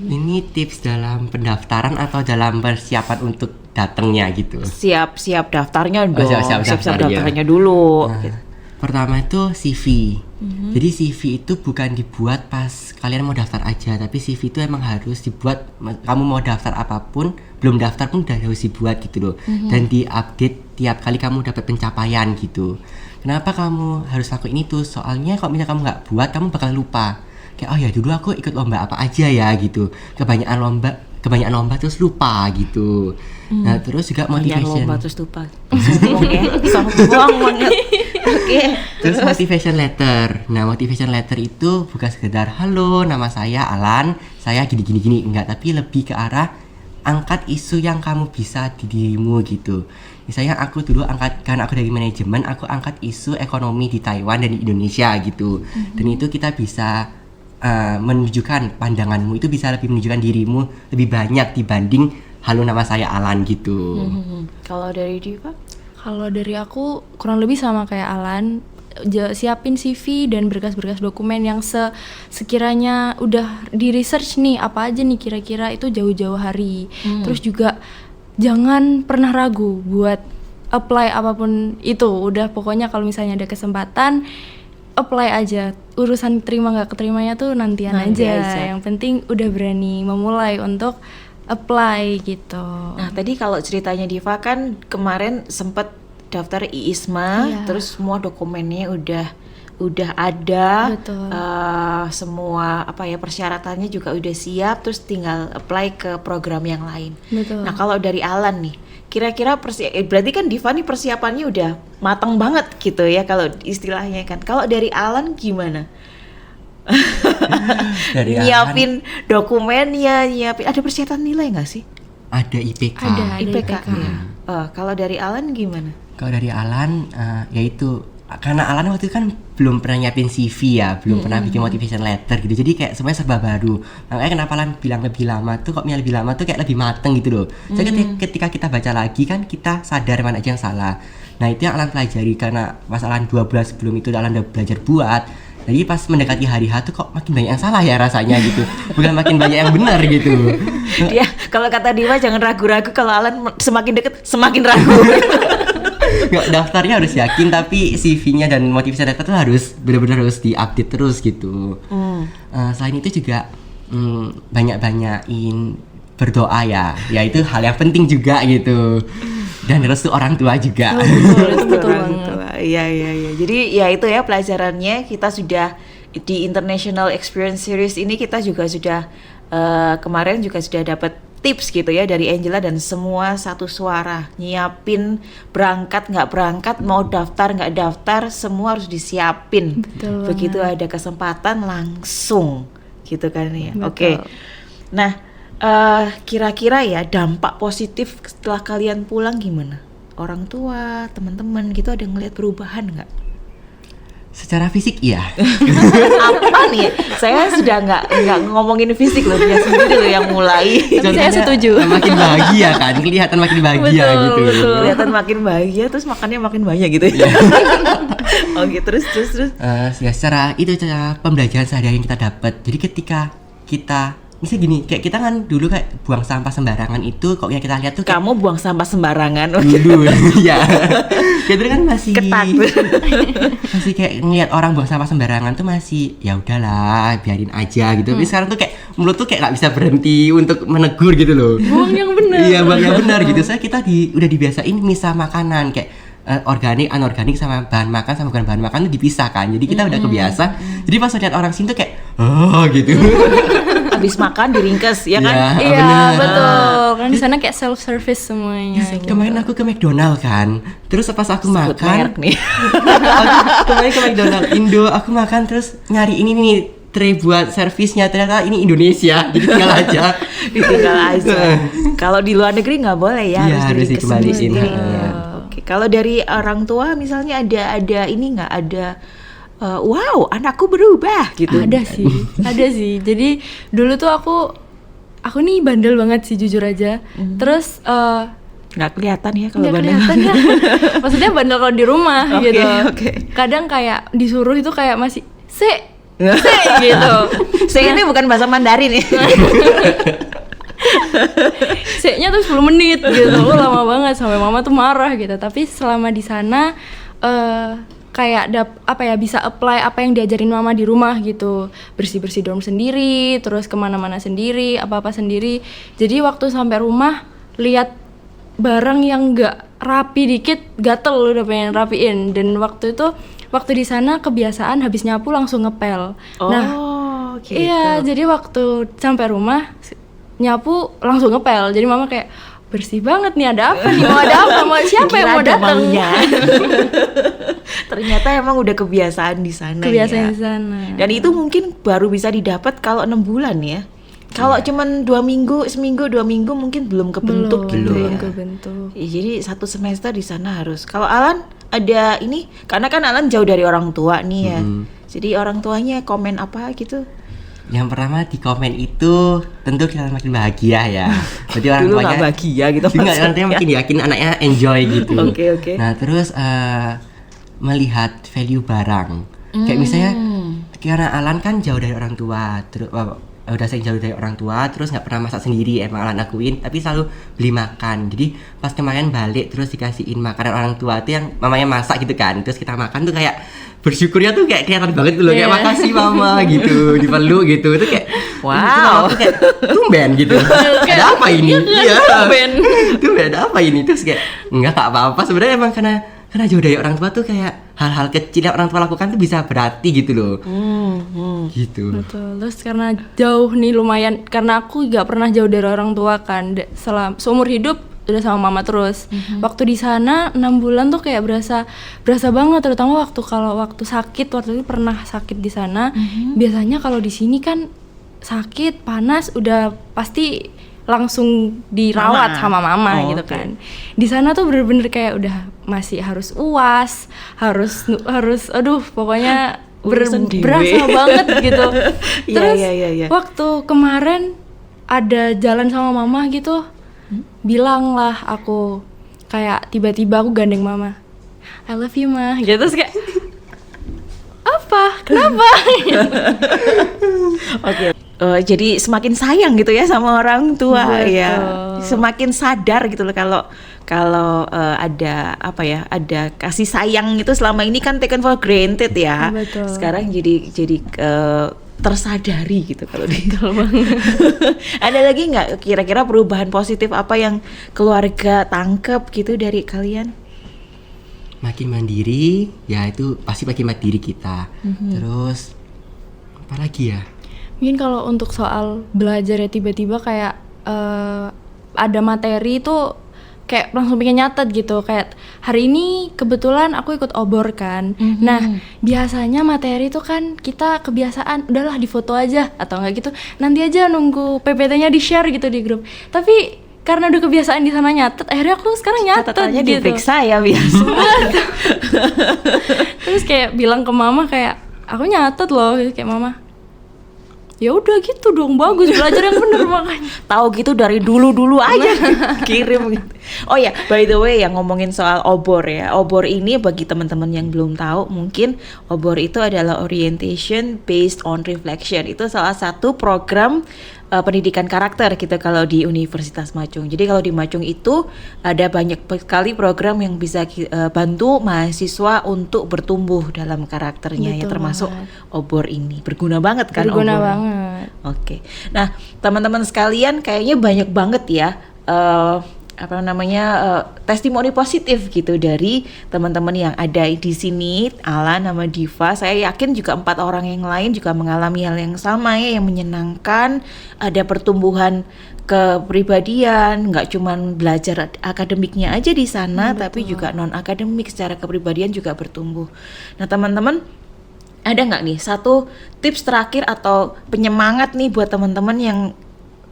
Ini tips dalam pendaftaran atau dalam persiapan untuk datangnya gitu? Siap daftarnya dong. Siap daftarnya dulu. Nah, gitu. Pertama itu CV. Jadi CV itu bukan dibuat pas kalian mau daftar aja, tapi CV itu emang harus dibuat. Kamu mau daftar apapun, belum daftar pun udah harus dibuat gitu loh. Dan diupdate tiap kali kamu dapat pencapaian gitu. Kenapa kamu harus lakuin itu? Soalnya kalau misalnya kamu nggak buat, kamu bakal lupa. kayak oh ya dulu aku ikut lomba apa aja ya gitu, kebanyakan lomba terus lupa gitu. Nah terus juga motivation lomba terus lupa. Sombong banget. Oke. Terus motivation letter. Nah, motivation letter itu bukan sekedar halo, nama saya Alan, saya gini enggak, tapi lebih ke arah angkat isu yang kamu bisa di dirimu gitu. Misalnya aku dulu karena aku dari manajemen, aku angkat isu ekonomi di Taiwan dan di Indonesia gitu. Dan itu kita bisa menunjukkan pandanganmu, itu bisa lebih menunjukkan dirimu lebih banyak dibanding halo nama saya Alan gitu. Kalau dari Diva? Kalau dari aku kurang lebih sama kayak Alan, siapin CV dan berkas-berkas dokumen yang sekiranya udah di research nih apa aja nih kira-kira itu jauh-jauh hari. Terus juga jangan pernah ragu buat apply apapun itu. Udah pokoknya kalau misalnya ada kesempatan apply aja. Urusan terima nggak keterimanya tuh nantian aja. Yang penting udah berani memulai untuk apply gitu. Nah tadi kalau ceritanya Diva kan kemarin sempet daftar IISMA, terus semua dokumennya udah ada, semua persyaratannya juga udah siap, terus tinggal apply ke program yang lain. Betul. Nah kalau dari Alan nih, kira-kira berarti kan Diva nih persiapannya udah matang banget gitu ya kalau istilahnya kan. Kalau dari Alan gimana? Dari nyiapin dokumennya, ada persyaratan nilai nggak sih? Ada IPK. Ada IPK. Kalau dari Alan gimana? Kalau dari Alan, yaitu karena Alan waktu itu kan belum pernah nyiapin CV ya, belum pernah bikin motivation letter gitu, jadi kayak semuanya serba baru. Makanya kenapa Alan bilang lebih lama tuh, kok lebih lama tuh kayak lebih mateng gitu loh. Jadi ketika kita baca lagi kan kita sadar mana aja yang salah. Nah itu yang Alan pelajari, karena pas Alan 2 bulan sebelum itu Alan udah belajar buat. Jadi pas mendekati hari H tuh kok makin banyak yang salah ya rasanya gitu, bukan makin banyak yang benar gitu. Dia kalau kata Diva jangan ragu-ragu, kalau Alan semakin deket semakin ragu. Nggak, daftarnya harus yakin, tapi CV-nya dan motivation letter tuh harus benar-benar harus diupdate terus gitu. Selain itu juga banyak-banyakin berdoa ya itu hal yang penting juga gitu. Dan restu orang tua juga. Betul banget. Iya. Jadi ya itu ya pelajarannya, kita sudah di International Experience Series ini kita juga sudah kemarin juga sudah dapat tips gitu ya dari Angela, dan semua satu suara nyiapin berangkat nggak berangkat, mau daftar nggak daftar, semua harus disiapin. Betul begitu banget. ada kesempatan langsung gitu kan ya. Betul. Oke. Nah kira-kira ya dampak positif setelah kalian pulang gimana? Orang tua, teman-teman gitu ada ngelihat perubahan nggak? Secara fisik iya. Apa nih? Saya sudah nggak ngomongin fisik loh, dia sendiri loh yang mulai. Tapi saya setuju. Makin bahagia kan, kelihatan makin bahagia gitu. Kelihatan makin bahagia, terus makannya makin banyak gitu ya. Oke, terus. Ya secara pembelajaran sehari-hari yang kita dapat. Jadi ketika kita misalnya gini, kayak kita kan dulu kayak buang sampah sembarangan itu, kok yang kita lihat tuh kayak kamu buang sampah sembarangan. dulu ya. Kayak dulu kan masih Ketat. masih kayak ngelihat orang buang sampah sembarangan tuh masih ya udahlah, biarin aja gitu. Tapi sekarang tuh kayak mulut tuh kayak nggak bisa berhenti untuk menegur gitu loh. Buang yang benar. Iya, buang yang benar gitu. Kita udah dibiasain misah makanan kayak organik, anorganik sama bahan makan sama bukan bahan makan itu dipisahkan. Jadi kita udah kebiasa. Jadi pas lihat orang sini tuh kayak gitu. Habis makan diringkes ya kan? Iya, betul. Kan di sana kayak self service semuanya. Kemarin aku ke McDonald kan, terus pas aku Sebut makan, merek nih. aku kemarin ke McDonald Indo, aku makan terus nyari ini nih tray buat servisnya, ternyata ini Indonesia, jadi tinggal aja. Ditinggal aja. Kalau di luar negeri nggak boleh ya, Iya, harus diringkes dikembaliin. sendiri. Oke. Kalau dari orang tua misalnya ada ini nggak ada wow anakku berubah gitu? Ada sih. Jadi dulu tuh aku nih bandel banget sih jujur aja. Terus Nggak kelihatan ya kalau nggak bandel. kelihatan ya. Maksudnya bandel kalau di rumah Oke, gitu. oke. Kadang kayak disuruh itu kayak masih gitu. Saya ini bukan bahasa Mandarin ya. Seknya tuh 10 menit gitu. Lama banget sampai mama tuh marah gitu. Tapi selama di sana kayak bisa apply apa yang diajarin mama di rumah gitu, bersih dorm sendiri, terus kemana-mana sendiri, apa sendiri. Jadi waktu sampai rumah lihat barang yang nggak rapi dikit gatel udah pengen rapiin. Dan waktu di sana kebiasaan habis nyapu langsung ngepel. Oh, Nah gitu. Iya, jadi waktu sampai rumah nyapu langsung ngepel. Jadi mama kayak bersih banget nih, ada apa nih? Mau ada apa? Mau siapa yang Kira mau ada datang? maunya. Ternyata emang udah kebiasaan di sana. Kebiasaan ya. di sana. Dan itu mungkin baru bisa didapat kalau 6 bulan ya. Kalau cuman 2 minggu, seminggu, 2 minggu mungkin belum kebentuk gitu belum ya. kebentuk. Ya, jadi 1 semester di sana harus. Kalau Alan ada ini, karena kan Alan jauh dari orang tua nih ya. Jadi orang tuanya komen apa gitu? Yang pertama di komen itu tentu kita makin bahagia ya. Berarti orang Dulu tuanya nggak bahagia gitu Enggak, orang tuanya maksudnya. makin yakin anaknya enjoy gitu. Oke. Nah terus melihat value barang. Kayak misalnya karena Alan kan jauh dari orang tua, terus udah sering jauh dari orang tua, terus nggak pernah masak sendiri, emang Alan akuin, tapi selalu beli makan. Jadi pas kemarin balik terus dikasihin makanan orang tua tuh yang mamanya masak gitu kan, terus kita makan tuh kayak bersyukurnya tuh kayak kelihatan banget gitu loh, kayak makasih mama gitu, dipeluk gitu, itu kayak Wow. itu kayak tumben gitu, ada apa ini? Iya, tumben ada apa ini? Terus kayak nggak apa-apa sebenarnya, emang karena jauh dari orang tua tuh kayak hal-hal kecil yang orang tua lakukan tuh bisa berarti gitu loh. Gitu. Betul. Terus karena jauh nih lumayan, karena aku gak pernah jauh dari orang tua kan, seumur hidup udah sama mama terus. Waktu di sana 6 bulan tuh kayak berasa banget, terutama waktu sakit, waktu itu pernah sakit di sana. Biasanya kalau di sini kan sakit panas udah pasti langsung dirawat sama mama gitu kan. Di sana tuh bener-bener kayak udah masih harus UAS, harus aduh pokoknya Urusan dewe. berasa banget gitu. Terus Iya. waktu kemarin ada jalan sama mama gitu, bilang lah aku kayak tiba-tiba aku gandeng mama, I love you ma, gitu. Terus kayak apa? Kenapa? Oke. Jadi semakin sayang gitu ya sama orang tua. Betul. Ya. Semakin sadar gitu loh kalau ada apa ya, ada kasih sayang itu selama ini kan taken for granted ya. Betul. Sekarang jadi tersadari gitu kalau di Ada lagi nggak kira-kira perubahan positif apa yang keluarga tangkep gitu dari kalian? Makin mandiri, ya itu pasti makin mandiri kita. Terus apa lagi ya? Mungkin kalau untuk soal belajar ya, tiba-tiba kayak ada materi itu kayak langsung pengen nyatet gitu. Kayak hari ini kebetulan aku ikut obor kan. Nah biasanya materi itu kan kita kebiasaan udahlah di foto aja atau enggak gitu, nanti aja nunggu PPT-nya di share gitu di grup. Tapi karena udah kebiasaan di sana nyatet, akhirnya aku sekarang nyatet Catatannya gitu. diperiksa ya biasa. Terus kayak bilang ke mama kayak aku nyatet loh gitu, kayak mama ya udah gitu dong, bagus, belajar yang bener makanya. Tahu gitu dari dulu aja kirim gitu. Oh ya, by the way yang ngomongin soal obor ya. Obor ini bagi teman-teman yang belum tahu, mungkin obor itu adalah orientation based on reflection. Itu salah satu program pendidikan karakter gitu kalau di Universitas Macung. Jadi kalau di Macung itu ada banyak sekali program yang bisa bantu mahasiswa untuk bertumbuh dalam karakternya. Ya, Betul termasuk banget. obor ini. Berguna banget kan Berguna obor? banget. Oke. Nah, teman-teman sekalian kayaknya banyak banget ya testimoni positif gitu dari teman-teman yang ada di sini, Alan sama Diva. Saya yakin juga 4 orang yang lain juga mengalami hal yang sama ya, yang menyenangkan, ada pertumbuhan kepribadian, nggak cuman belajar akademiknya aja di sana, tapi juga non akademik secara kepribadian juga bertumbuh. Nah, teman-teman, ada nggak nih satu tips terakhir atau penyemangat nih buat teman-teman yang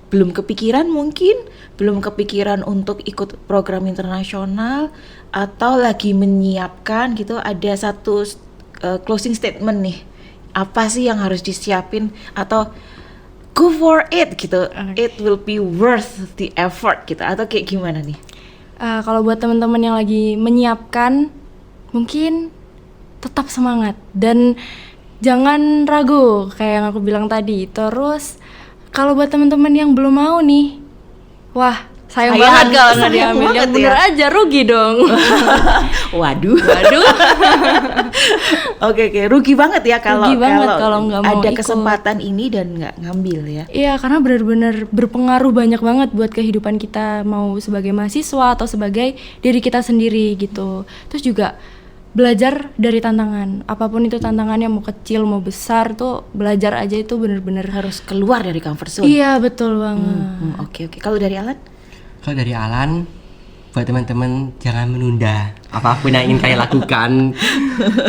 belum kepikiran untuk ikut program internasional atau lagi menyiapkan gitu, ada satu closing statement nih, apa sih yang harus disiapin atau go for it gitu, it will be worth the effort gitu, atau kayak gimana nih? Kalau buat teman-teman yang lagi menyiapkan, mungkin tetap semangat dan jangan ragu kayak yang aku bilang tadi. Terus kalau buat teman-teman yang belum mau nih, wah sayang banget kalau nggak diambil, yang bener aja rugi dong. Waduh. Oke, rugi banget ya kalau nggak mau ada ikut kesempatan ini dan nggak ngambil ya. Iya, karena benar-benar berpengaruh banyak banget buat kehidupan kita, mau sebagai mahasiswa atau sebagai diri kita sendiri gitu. Terus juga belajar dari tantangan. Apapun itu tantangannya, mau kecil mau besar tuh belajar aja itu bener-bener harus. Keluar dari comfort zone. Iya betul banget. Oke. Kalau dari Alan? Kalau dari Alan, buat teman-teman jangan menunda apapun yang ingin kalian lakukan.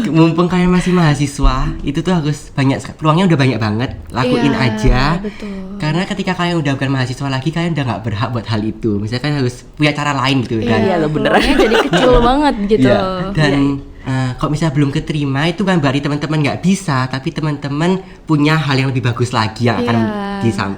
Mumpung kalian masih mahasiswa, itu tuh harus banyak, peluangnya udah banyak banget. Lakuin Iya, aja. betul. Karena ketika kalian udah bukan mahasiswa lagi, kalian udah nggak berhak buat hal itu. Misalnya kalian harus punya cara lain gitu. Dan Iya, lo bener. peluangnya jadi kecil banget gitu. iya, dan kalau misalnya belum keterima itu kan berarti teman-teman nggak bisa, tapi teman-teman punya hal yang lebih bagus lagi yang akan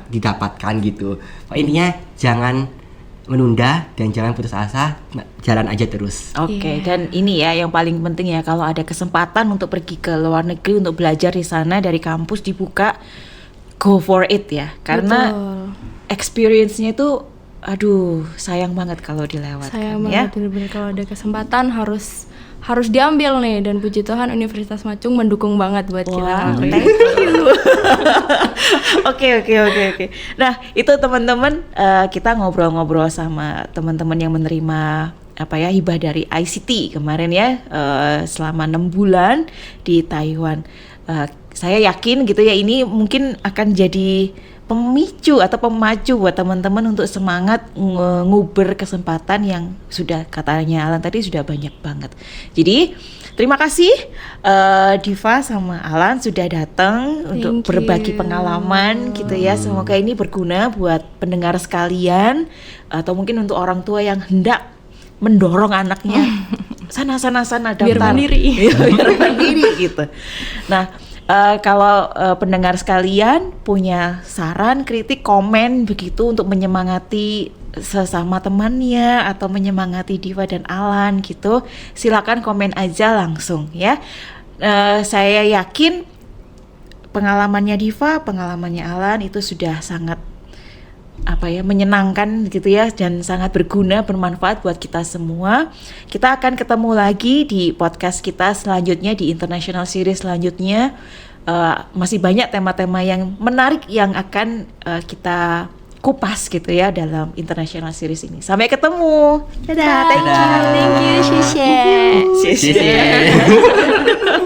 didapatkan gitu. Intinya jangan menunda dan jangan putus asa, jalan aja terus. Oke, dan ini ya yang paling penting ya, kalau ada kesempatan untuk pergi ke luar negeri untuk belajar di sana dari kampus dibuka, go for it ya. Karena Betul. experience-nya itu aduh sayang banget kalau dilewatkan Sayang ya. banget bener-bener kalau ada kesempatan harus diambil nih, dan puji Tuhan Universitas Macung mendukung banget buat Wah, kita. thank you. Oke. Nah, itu teman-teman, kita ngobrol-ngobrol sama teman-teman yang menerima hibah dari ICT kemarin ya, selama 6 bulan di Taiwan. Saya yakin gitu ya, ini mungkin akan jadi pemicu atau pemacu buat teman-teman untuk semangat nguber kesempatan yang sudah, katanya Alan tadi, sudah banyak banget. Jadi terima kasih Diva sama Alan sudah datang untuk berbagi pengalaman gitu ya. Semoga ini berguna buat pendengar sekalian, atau mungkin untuk orang tua yang hendak mendorong anaknya sana daftar. Biar mandiri. Biar mandiri gitu. Nah, kalau pendengar sekalian punya saran, kritik, komen begitu untuk menyemangati sesama temannya atau menyemangati Diva dan Alan gitu, silakan komen aja langsung ya. Saya yakin pengalamannya Diva, pengalamannya Alan itu sudah sangat menyenangkan gitu ya, dan sangat berguna, bermanfaat buat kita semua. Kita akan ketemu lagi di podcast kita selanjutnya, di International Series selanjutnya. Masih banyak tema-tema yang menarik yang akan kita kupas gitu ya dalam International Series ini. Sampai ketemu. Dadah. Thank you, Dadah. Thank you, Shisha. Thank you.